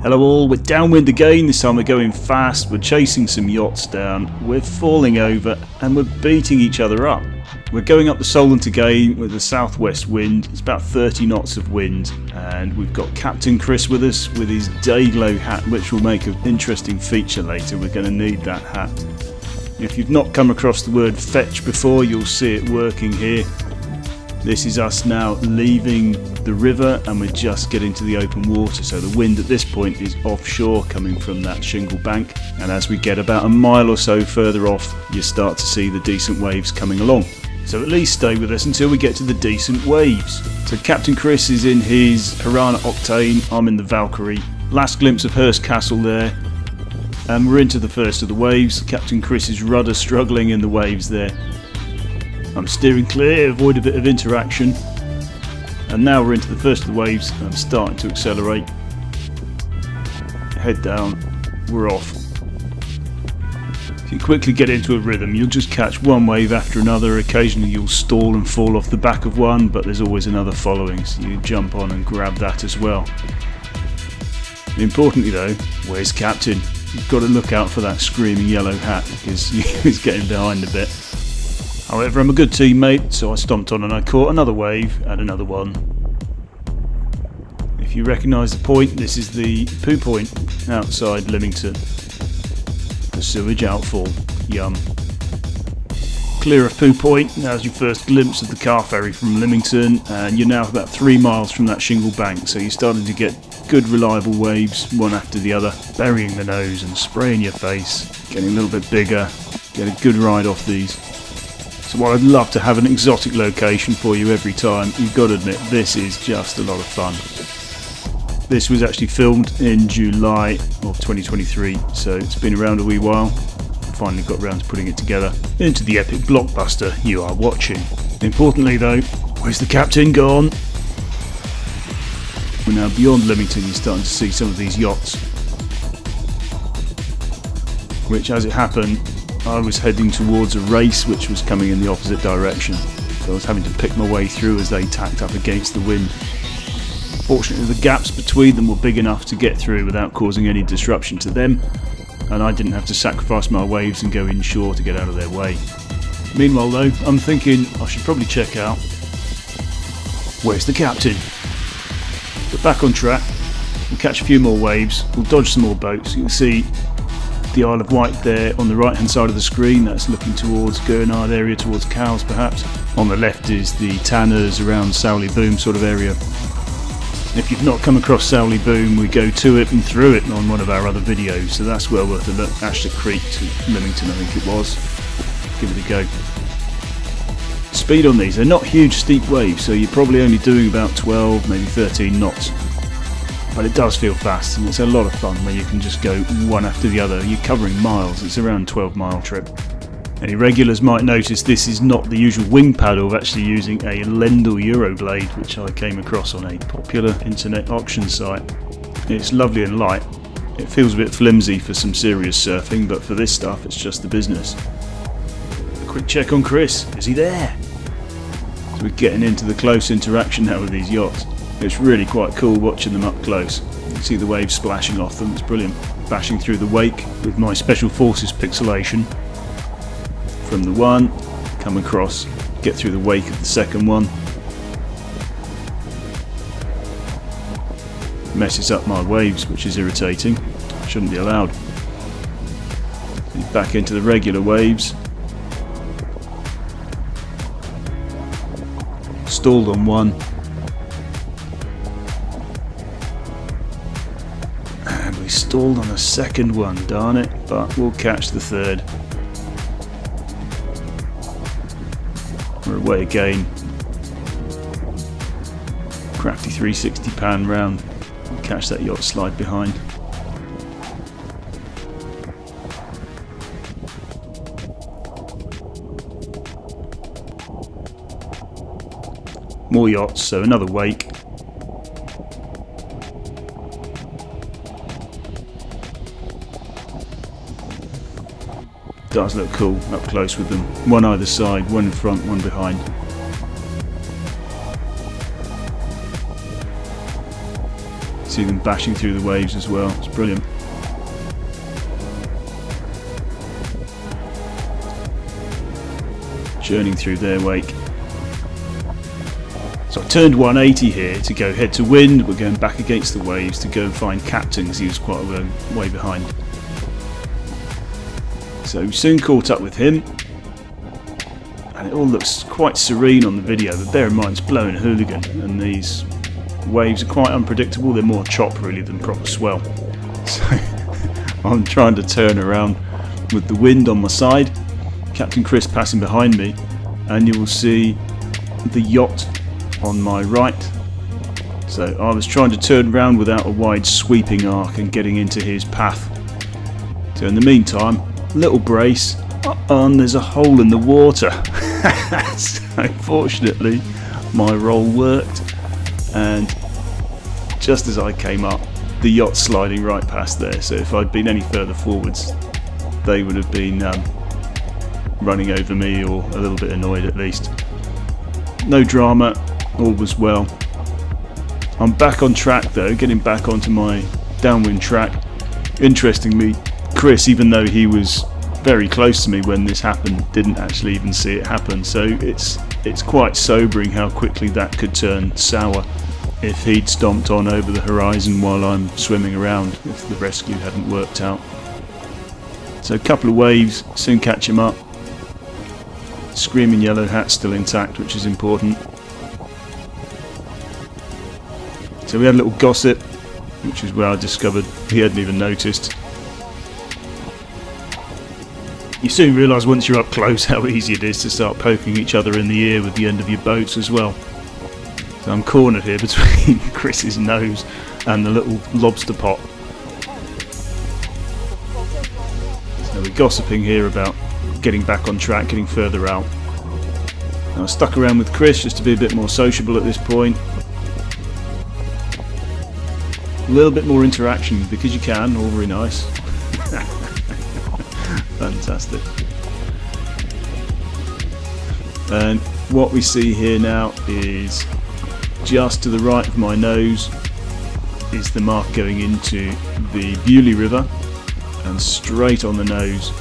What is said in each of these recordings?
Hello all, we're downwind again. This time we're going fast, we're chasing some yachts down, we're falling over and we're beating each other up. We're going up the Solent again with a southwest wind. It's about 30 knots of wind, and we've got Captain Chris with us with his day glow hat, which will make an interesting feature later. We're going to need that hat. If you've not come across the word fetch before, you'll see it working here. This is us now leaving the river and we're just getting to the open water, so the wind at this point is offshore coming from that shingle bank, and as we get about a mile or so further off you start to see the decent waves coming along. So at least stay with us until we get to the decent waves. So Captain Chris is in his Pyranha Octane, I'm in the Valkyrie. Last glimpse of Hurst Castle there, and we're into the first of the waves. Captain Chris's rudder struggling in the waves there. I'm steering clear, avoid a bit of interaction, and now we're into the first of the waves. I'm starting to accelerate. Head down, we're off. If you quickly get into a rhythm, you'll just catch one wave after another. Occasionally you'll stall and fall off the back of one, but there's always another following, so you jump on and grab that as well. Importantly though, where's Captain? You've got to look out for that screaming yellow hat because he's getting behind a bit. However, I'm a good teammate, so I stomped on and I caught another wave and another one. If you recognise the point, this is the poo point outside Leamington. The sewage outfall, yum. Clear of poo point, now's your first glimpse of the car ferry from Leamington, and you're now about 3 miles from that shingle bank, so you're starting to get good reliable waves, one after the other, burying the nose and spraying your face, getting a little bit bigger, get a good ride off these. So while I'd love to have an exotic location for you every time, you've got to admit this is just a lot of fun. This was actually filmed in July of 2023, so it's been around a wee while. Finally got around to putting it together into the epic blockbuster you are watching. Importantly though, where's the captain gone? We're now beyond Leamington. You're starting to see some of these yachts, which as it happened, I was heading towards a race which was coming in the opposite direction, so I was having to pick my way through as they tacked up against the wind. Fortunately the gaps between them were big enough to get through without causing any disruption to them, and I didn't have to sacrifice my waves and go inshore to get out of their way. Meanwhile though, I'm thinking I should probably check out where's the captain? But back on track, we'll catch a few more waves, we'll dodge some more boats. You can see the Isle of Wight there on the right hand side of the screen, that's looking towards Gurnard area, towards Cowes perhaps. On the left is the Tanners around Sowley Boom sort of area. If you've not come across Sowley Boom, we go to it and through it on one of our other videos, so that's well worth a look. Ashton Creek to Leamington I think it was. Give it a go. Speed on these, they're not huge steep waves, so you're probably only doing about 12, maybe 13 knots. But it does feel fast and it's a lot of fun where you can just go one after the other. You're covering miles, it's around a 12-mile trip. Any regulars might notice this is not the usual wing paddle, we're actually using a Lendl Euroblade, which I came across on a popular internet auction site. It's lovely and light, it feels a bit flimsy for some serious surfing, but for this stuff it's just the business. A quick check on Chris, is he there? So we're getting into the close interaction now with these yachts. It's really quite cool watching them up close. You can see the waves splashing off them, it's brilliant. Bashing through the wake with my Special Forces pixelation. From the one, come across, get through the wake of the second one. Messes up my waves, which is irritating. Shouldn't be allowed. Back into the regular waves. Stalled on one. Stalled on a second one, darn it, but we'll catch the third. We're away again. Crafty 360 pan round. We'll catch that yacht slide behind. More yachts, so another wake. Does look cool up close with them. One either side, one in front, one behind. See them bashing through the waves as well. It's brilliant. Churning through their wake. So I turned 180 here to go head to wind. We're going back against the waves to go and find Captain, because he was quite a way behind. So we soon caught up with him, and it all looks quite serene on the video, but bear in mind it's blowing a hooligan, and these waves are quite unpredictable. They're more chop really than proper swell. So I'm trying to turn around with the wind on my side, Captain Chris passing behind me, and you will see the yacht on my right. So I was trying to turn around without a wide sweeping arc and getting into his path. So in the meantime, little brace, and there's a hole in the water. So fortunately my roll worked, and just as I came up, the yacht's sliding right past there. So if I'd been any further forwards, they would have been running over me, or a little bit annoyed at least. No drama, all was well. I'm back on track though, getting back onto my downwind track. Interestingly, Chris, even though he was very close to me when this happened, didn't actually even see it happen. So it's quite sobering how quickly that could turn sour if he'd stomped on over the horizon while I'm swimming around, if the rescue hadn't worked out. So a couple of waves, soon catch him up. Screaming yellow hat still intact, which is important. So we had a little gossip, which is where I discovered he hadn't even noticed. You soon realise once you're up close how easy it is to start poking each other in the ear with the end of your boats as well. So I'm cornered here between Chris's nose and the little lobster pot. So we're gossiping here about getting back on track, getting further out. Now I stuck around with Chris just to be a bit more sociable at this point. A little bit more interaction because you can, all very nice. Fantastic. And what we see here now is just to the right of my nose is the mark going into the Bewley River, and straight on the nose,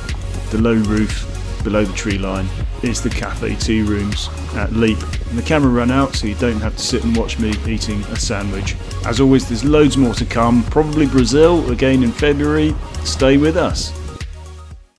the low roof below the tree line, is the cafe tea rooms at Lepe. And the camera ran out, so you don't have to sit and watch me eating a sandwich. As always, there's loads more to come, probably Brazil again in February. Stay with us.